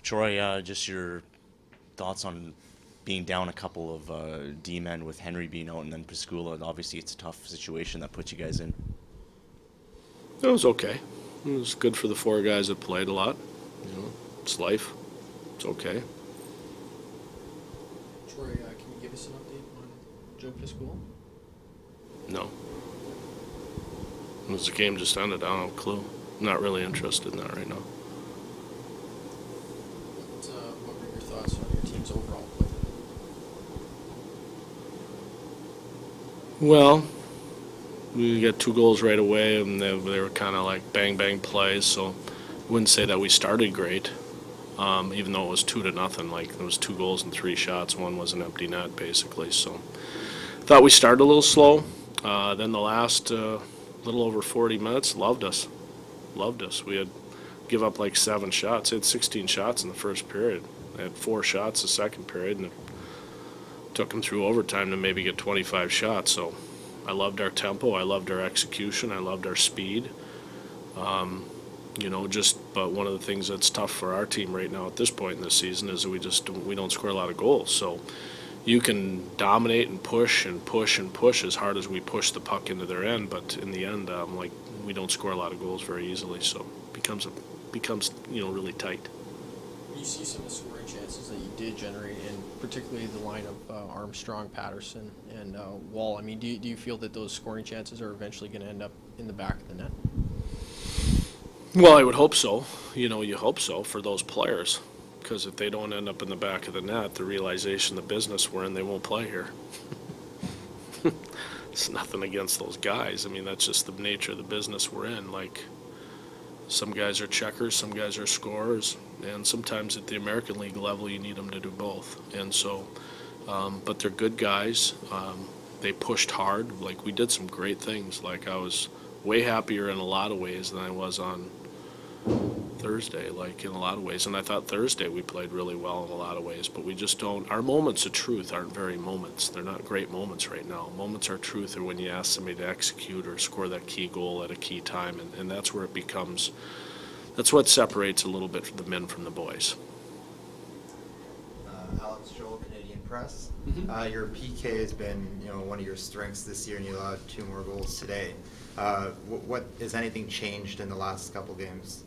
Troy, just your thoughts on being down a couple of D-men with Henry being out and then Pascula. And obviously, it's a tough situation that puts you guys in. It was okay. It was good for the four guys that played a lot. It's life. It's okay. Troy, can you give us an update on Joe Piscool? No. As the game just ended, I don't have a clue. I'm not really interested in that right now. What were your thoughts on your team's overall play? Well, we got 2 goals right away, and they were kind of like bang-bang plays, so I wouldn't say that we started great, even though it was 2-0. Like, there was 2 goals and 3 shots. One was an empty net, basically. So I thought we started a little slow. Then the last little over 40 minutes, loved us. We had give up like 7 shots. They had 16 shots in the first period. They had 4 shots the second period, and it took them through overtime to maybe get 25 shots. So I loved our tempo. I loved our execution. I loved our speed. But one of the things that's tough for our team right now at this point in the season is that we don't score a lot of goals. So you can dominate and push and push and push as hard as we push the puck into their end, but in the end, we don't score a lot of goals very easily. So it becomes really tight. You see some of the scoring chances that you did generate, and particularly the line of Armstrong, Patterson, and Wall. I mean, do you feel that those scoring chances are eventually going to end up in the back of the net? Well, I would hope so. You hope so for those players, because if they don't end up in the back of the net, the realization, the business we're in, they won't play here. It's nothing against those guys. I mean, that's just the nature of the business we're in. Like, some guys are checkers, some guys are scorers, and sometimes at the American League level, you need them to do both. And so, but they're good guys. They pushed hard. Like, we did some great things. Like, I was way happier in a lot of ways than I was on Thursday, like in a lot of ways. And I thought Thursday we played really well in a lot of ways, but we just don't. Our moments of truth aren't very moments. They're not great moments right now. Moments of truth are when you ask somebody to execute or score that key goal at a key time, and that's where it becomes. That's what separates a little bit the men from the boys. Alex Joel, Canadian Press. Your PK has been, one of your strengths this year, and you allowed 2 more goals today. What has anything changed in the last couple games?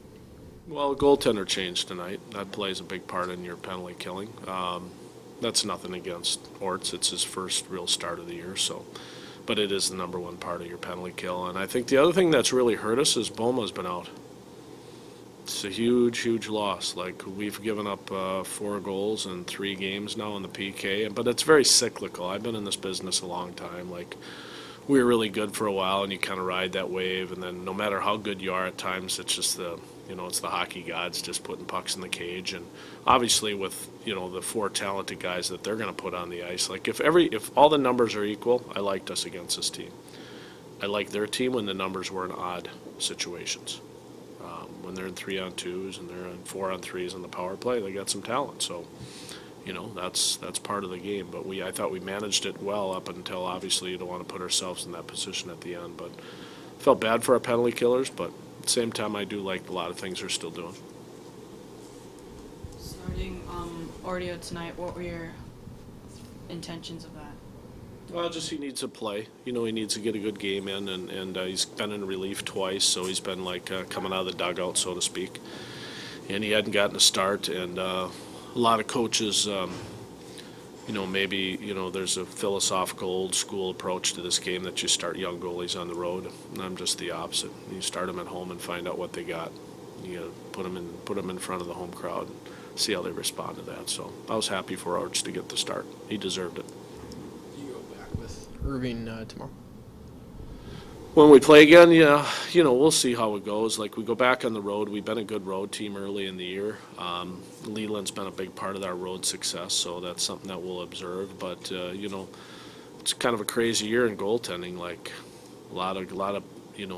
Well, goaltender changed tonight. That plays a big part in your penalty killing. That's nothing against Orts. It's his first real start of the year, so. But it is the number 1 part of your penalty kill. And I think the other thing that's really hurt us is Boma's been out. It's a huge, huge loss. Like, we've given up 4 goals in 3 games now in the PK, but it's very cyclical. I've been in this business a long time. Like, we were really good for a while, and you kind of ride that wave, and then no matter how good you are at times, it's just it's the hockey gods just putting pucks in the cage. And obviously with, the 4 talented guys that they're going to put on the ice, like if all the numbers are equal, I liked us against this team. I liked their team when the numbers were in odd situations. When they're in 3-on-2s and they're in 4-on-3s on the power play, they got some talent. So, that's part of the game. But I thought we managed it well up until, obviously, you don't want to put ourselves in that position at the end. But felt bad for our penalty killers, but at the same time, I do like a lot of things they're still doing. Starting Ordio tonight, what were your intentions of that? Well, just he needs to play. He needs to get a good game in, and he's been in relief twice, so he's been like coming out of the dugout, so to speak. And he hadn't gotten a start, and a lot of coaches, maybe, there's a philosophical old school approach to this game that you start young goalies on the road. And I'm just the opposite. You start them at home and find out what they got. You put them in front of the home crowd and see how they respond to that. So I was happy for Arch to get the start. He deserved it. Irving tomorrow? When we play again, we'll see how it goes. Like, we go back on the road. We've been a good road team early in the year. Leland's been a big part of our road success, so that's something that we'll observe. But, it's kind of a crazy year in goaltending. Like, a lot of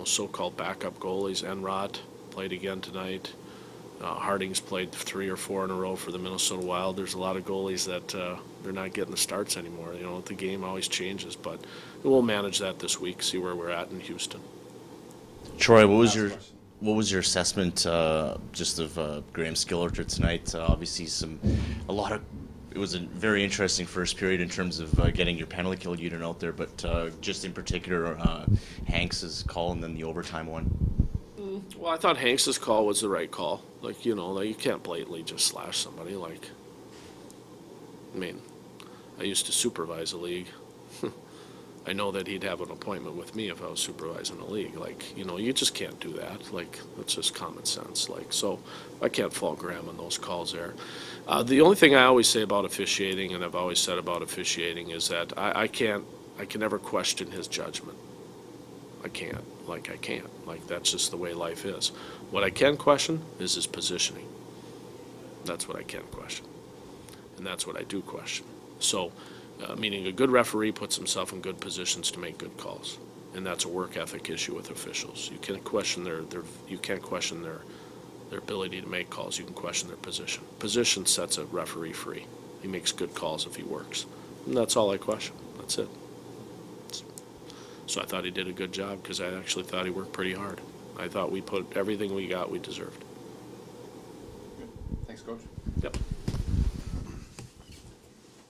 so-called backup goalies. Enrot played again tonight. Harding's played 3 or 4 in a row for the Minnesota Wild. There's a lot of goalies that they're not getting the starts anymore. The game always changes, but we'll manage that this week, see where we're at in Houston. Troy, what was your What was your assessment just of Graham Skillerton tonight? Obviously, it was a very interesting first period in terms of getting your penalty kill unit out there, but just in particular, Hanks's call and then the overtime one. Well, I thought Hanks's call was the right call. Like, like you can't blatantly just slash somebody. Like, I mean, I used to supervise a league. I know that he'd have an appointment with me if I was supervising a league. Like, you just can't do that. Like, that's just common sense. Like, so I can't fault Graham on those calls there. The only thing I always say about officiating, and I've always said about officiating, is that I can never question his judgment. I can't. Like, that's just the way life is. What I can question is his positioning. That's what I can question. And that's what I do question. So, meaning a good referee puts himself in good positions to make good calls. And that's a work ethic issue with officials. You can't question their ability to make calls. You can question their position. Position sets a referee free. He makes good calls if he works. And that's all I question. That's it. So I thought he did a good job because I actually thought he worked pretty hard. I thought we put everything we got we deserved. Good. Thanks, Coach. Yep.